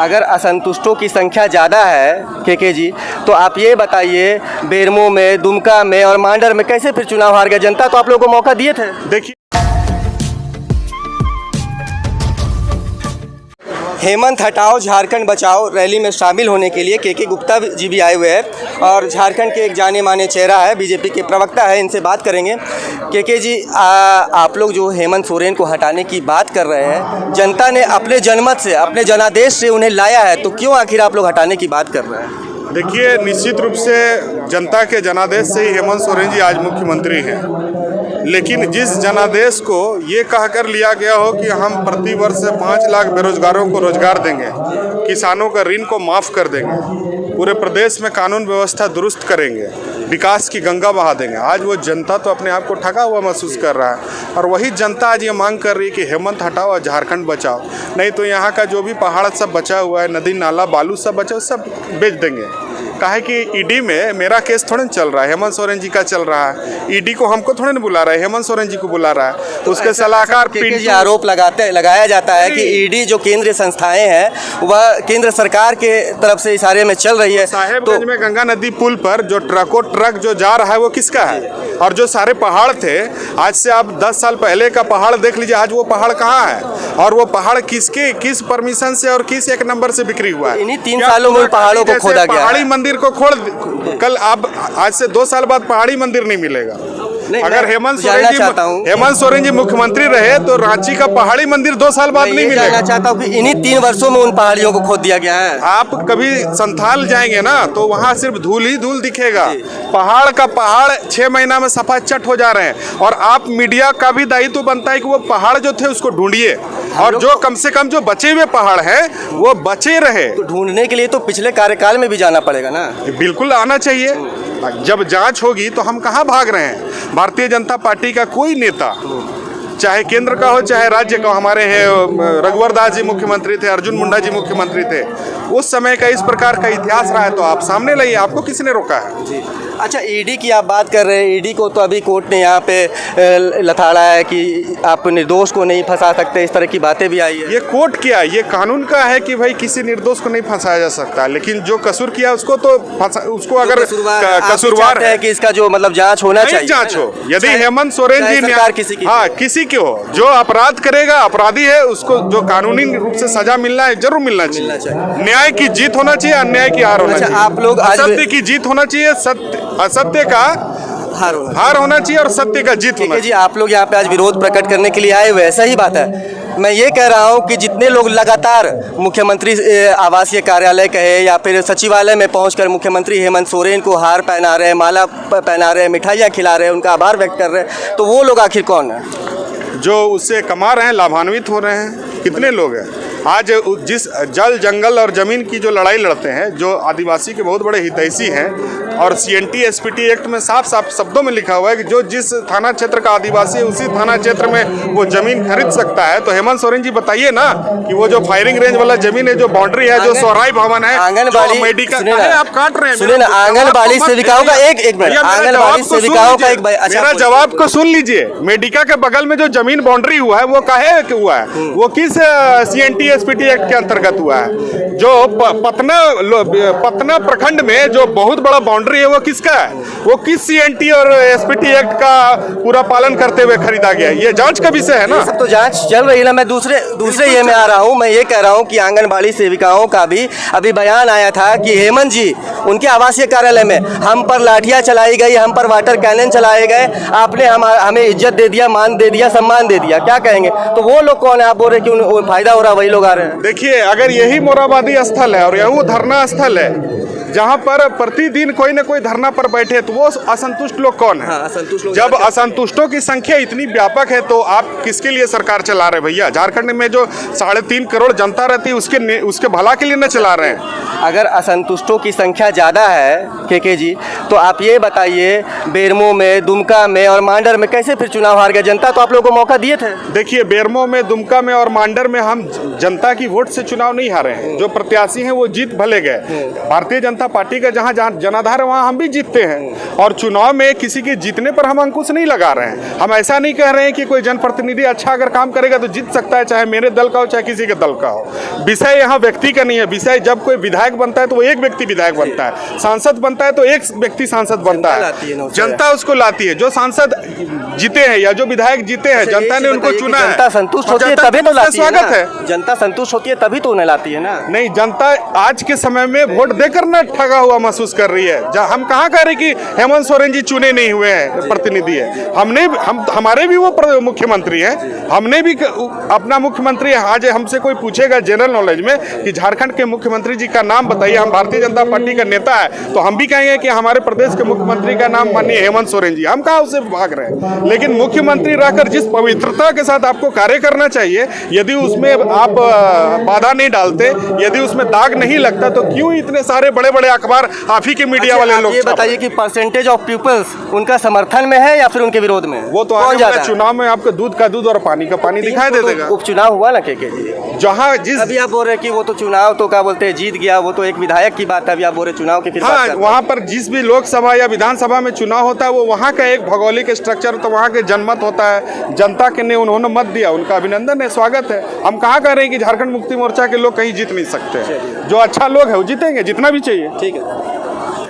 अगर असंतुष्टों की संख्या ज़्यादा है के जी, तो आप ये बताइए बेरमो में, दुमका में और मांडर में कैसे फिर चुनाव हार गया? जनता तो आप लोगों को मौका दिए थे। देखिए, हेमंत हटाओ झारखंड बचाओ रैली में शामिल होने के लिए के गुप्ता जी भी आए हुए हैं और झारखंड के एक जाने माने चेहरा है, बीजेपी के प्रवक्ता है, इनसे बात करेंगे। के जी, आप लोग जो हेमंत सोरेन को हटाने की बात कर रहे हैं, जनता ने अपने जनमत से, अपने जनादेश से उन्हें लाया है, तो क्यों आखिर आप लोग हटाने की बात कर रहे हैं? देखिए, निश्चित रूप से जनता के जनादेश से ही हेमंत सोरेन जी आज मुख्यमंत्री हैं। लेकिन जिस जनादेश को ये कहकर लिया गया हो कि हम प्रति वर्ष 5 लाख बेरोजगारों को रोजगार देंगे, किसानों का ऋण को माफ़ कर देंगे, पूरे प्रदेश में कानून व्यवस्था दुरुस्त करेंगे, विकास की गंगा बहा देंगे, आज वो जनता तो अपने आप को ठगा हुआ महसूस कर रहा है। और वही जनता आज ये मांग कर रही है कि हेमंत हटाओ और झारखंड बचाओ, नहीं तो यहाँ का जो भी पहाड़ सब बचा हुआ है, नदी नाला बालू सब बचा, सब बेच देंगे। काहे कि ईडी में मेरा केस थोड़े चल रहा है, हेमंत सोरेन जी का चल रहा है। ईडी को हमको थोड़े न बुला रहा है, हेमंत सोरेन जी को बुला रहा है। तो उसके सलाहकार आरोप लगाया जाता है कि ईडी जो केंद्रीय संस्थाएं हैं वह केंद्र सरकार के तरफ से इशारे में चल रही है। साहेबगंज में गंगा नदी पुल पर जो ट्रक जो जा रहा है वो किसका है? और जो सारे पहाड़ थे, आज से आप 10 साल पहले का पहाड़ देख लीजिए, आज वो पहाड़ कहाँ है? और वो पहाड़ किस परमिशन से और किस एक नंबर से बिक्री हुआ है? इन्हीं 3 सालों में पहाड़ों को खोदा गया। पहाड़ी मंदिर को खोल, कल आप आज से 2 साल बाद पहाड़ी मंदिर नहीं मिलेगा। अगर हेमंत सोरेन जी मुख्यमंत्री रहे तो रांची का पहाड़ी मंदिर 2 साल बाद नहीं मिलेगा। जानना चाहता हूँ कि इन्हीं 3 वर्षों में उन पहाड़ियों को खोद दिया गया है। आप कभी संथाल जाएंगे ना तो वहाँ सिर्फ धूल ही धूल दिखेगा। पहाड़ का पहाड़ 6 महीना में सफा चट हो जा रहे हैं। और आप मीडिया का भी दायित्व बनता है कि वो पहाड़ जो थे उसको ढूंढिए, और जो कम से कम जो बचे हुए पहाड़ हैं वो बचे रहे। तो ढूंढने के लिए तो पिछले कार्यकाल में भी जाना पड़ेगा ना। बिल्कुल आना चाहिए। जब जांच होगी तो हम कहाँ भाग रहे हैं? भारतीय जनता पार्टी का कोई नेता, चाहे केंद्र का हो चाहे राज्य का, हमारे रघुवर दास जी मुख्यमंत्री थे, अर्जुन मुंडा जी मुख्यमंत्री थे, उस समय का इस प्रकार का इतिहास रहा है तो आप सामने लाइए, आपको किसने रोका है? जी। अच्छा, ईडी की आप बात कर रहे हैं, ईडी को तो अभी कोर्ट ने यहाँ पे लथाड़ा है कि आप निर्दोष को नहीं फंसा सकते, इस तरह की बातें भी आई है। ये कोर्ट क्या, ये कानून का है कि भाई किसी निर्दोष को नहीं फंसाया जा सकता, लेकिन जो कसूर किया उसको तो उसको अगर कसूरवार है कि इसका जो मतलब जांच होना चाहिए, जांच हो। यदि हेमंत सोरेन जी किसी के हो, जो अपराध करेगा अपराधी है, उसको जो कानूनी रूप से सजा मिलना है जरूर मिलना चाहिए। न्याय की जीत होना चाहिए, अन्याय की हार होना चाहिए। आप लोग असत्य की जीत होना चाहिए, असत्य का हार होना चाहिए और सत्य का जीत होना चाहिए। जी, आप लोग यहाँ पे आज विरोध प्रकट करने के लिए आए हुए हैं, सही बात है। मैं ये कह रहा हूँ कि जितने लोग लगातार मुख्यमंत्री आवासीय कार्यालय कहे या फिर सचिवालय में पहुंचकर मुख्यमंत्री हेमंत सोरेन को हार पहना रहे हैं, माला पहना रहे हैं, मिठाइयाँ खिला रहे हैं, उनका आभार व्यक्त कर रहे हैं, तो वो लोग आखिर कौन है जो उससे कमा रहे हैं, लाभान्वित हो रहे हैं? कितने लोग हैं? आज जिस जल जंगल और ज़मीन की जो लड़ाई लड़ते हैं, जो आदिवासी के बहुत बड़े हितैषी हैं, और CNT SPT एक्ट में साफ साफ शब्दों में लिखा हुआ है कि जो जिस थाना क्षेत्र का आदिवासी है उसी थाना क्षेत्र में वो जमीन खरीद सकता है। तो हेमंत सोरेन जी बताइए ना कि वो जो फायरिंग रेंज वाला जमीन है, जो बाउंड्री है, जो सोहराई भवन है, आंगनबाड़ी, मेडिकल, आप काट रहे हैं। सुनिए ना, आंगनबाड़ी सेविकाओं का एक मिनट, आंगनबाड़ी सेविकाओं का एक, मेरा जवाब को सुन लीजिए। मेडिका के बगल में जो जमीन बाउंड्री हुआ है वो काहे हुआ है? वो किस CNT SPT एक्ट के अंतर्गत हुआ है? जो पतना प्रखंड में जो बहुत बड़ा बाउंड्री है वो किसका है? वो किस CNT और SPT एक्ट का पूरा पालन करते हुए खरीदा गया? ये जांच का विषय है ना। सब तो जांच चल रही है ना। मैं दूसरे ये में आ रहा हूँ। मैं ये कह रहा हूँ कि आंगनबाड़ी सेविकाओं का भी अभी बयान आया था कि हेमंत जी उनके आवासीय कार्यालय में हम पर लाठियाँ चलाई गई, हम पर वाटर कैनन चलाए गए, आपने हमें इज्जत दे दिया, मान दे दिया, सम्मान दे दिया, क्या कहेंगे? तो वो लोग कौन है? आप बोल रहे कि फायदा हो रहा, वही लोग आ रहे हैं। देखिए, अगर यही मोराबादी स्थल है और यही धरना स्थल है जहाँ पर प्रतिदिन कोई न कोई धरना पर बैठे, तो वो असंतुष्ट लोग कौन है? हाँ, असंतुष्ट लोग। जब असंतुष्टों की संख्या इतनी व्यापक है तो आप किसके लिए सरकार चला रहे भैया? झारखंड में जो 3.5 करोड़ जनता रहती है उसके भला के लिए न चला रहे हैं। अगर असंतुष्टों की संख्या ज़्यादा है के जी, तो आप ये बताइए बेरमो में, दुमका में और मांडर में कैसे फिर चुनाव हार गया? जनता तो आप लोगों को मौका दिए थे। देखिए, बेरमो में, दुमका में और मांडर में हम जनता की वोट से चुनाव नहीं हारे हैं। जो प्रत्याशी हैं वो जीत भले गए। भारतीय जनता जनता पार्टी का जहाँ जनाधार है वहाँ हम भी जीतते हैं। और चुनाव में किसी के जीतने पर हम अंकुश नहीं लगा रहे हैं। हम ऐसा नहीं कह रहे हैं कि कोई जनप्रतिनिधि अच्छा अगर काम करेगा तो जीत सकता है, चाहे मेरे दल का हो चाहे किसी के दल का हो। विषय यहाँ व्यक्ति का नहीं है। विषय जब कोई विधायक बनता है तो वो एक व्यक्ति विधायक बनता है, सांसद बनता है तो एक व्यक्ति सांसद बनता है, जनता उसको लाती है। जो सांसद जीते हैं या जो विधायक जीते हैं, जनता ने उनको चुना है, जनता संतुष्ट होती है तभी तो लाती है। स्वागत है। जनता संतुष्ट होती है तभी तो उन्हें लाती है ना। नहीं, जनता आज के समय में वोट देकर न ठगा हुआ महसूस कर रही है। हम कहाँ कह रहे कि हेमंत सोरेन जी चुने नहीं हुए हैं, प्रतिनिधि है। हमारे भी वो मुख्यमंत्री हैं। हमने भी अपना मुख्यमंत्री, आज हमसे कोई पूछेगा जनरल नॉलेज में कि झारखंड के मुख्यमंत्री जी का नाम बताइए, हम भारतीय जनता पार्टी का नेता है, तो हम भी कहेंगे कि हमारे प्रदेश के मुख्यमंत्री का नाम माननीय हेमंत सोरेन जी। हम कहाँ उससे भाग रहे हैं। लेकिन मुख्यमंत्री रहकर जिस पवित्रता के साथ आपको कार्य करना चाहिए, यदि उसमें आप बाधा नहीं डालते, यदि उसमें दाग नहीं लगता, तो क्यों इतने सारे बड़े बड़े अखबार आप ही के मीडिया वाले लोग। ये बताइए कि परसेंटेज ऑफ पीपल्स उनका समर्थन में है या फिर उनके विरोध में? वो तो आने वाले चुनाव में आपको दूध का दूध और पानी का पानी दिखाई दे देगा। उपचुनाव हुआ ना केके जी, जहाँ जिस अभी आप बोल रहे कि वो तो चुनाव तो क्या बोलते हैं जीत गया, वो तो एक विधायक की बात है। अभी आप बोल रहे चुनाव की फिर हाँ, वहाँ पर जिस भी लोकसभा या विधानसभा में चुनाव होता है वो वहाँ का एक भौगोलिक स्ट्रक्चर, तो वहाँ के जनमत होता है। जनता के ने उन्होंने मत दिया, उनका अभिनंदन है, स्वागत है। हम कहाँ कह रहे हैं कि झारखंड मुक्ति मोर्चा के लोग कहीं जीत नहीं सकते। जो अच्छा लोग है वो जीतेंगे, जितना भी चाहिए। ठीक है।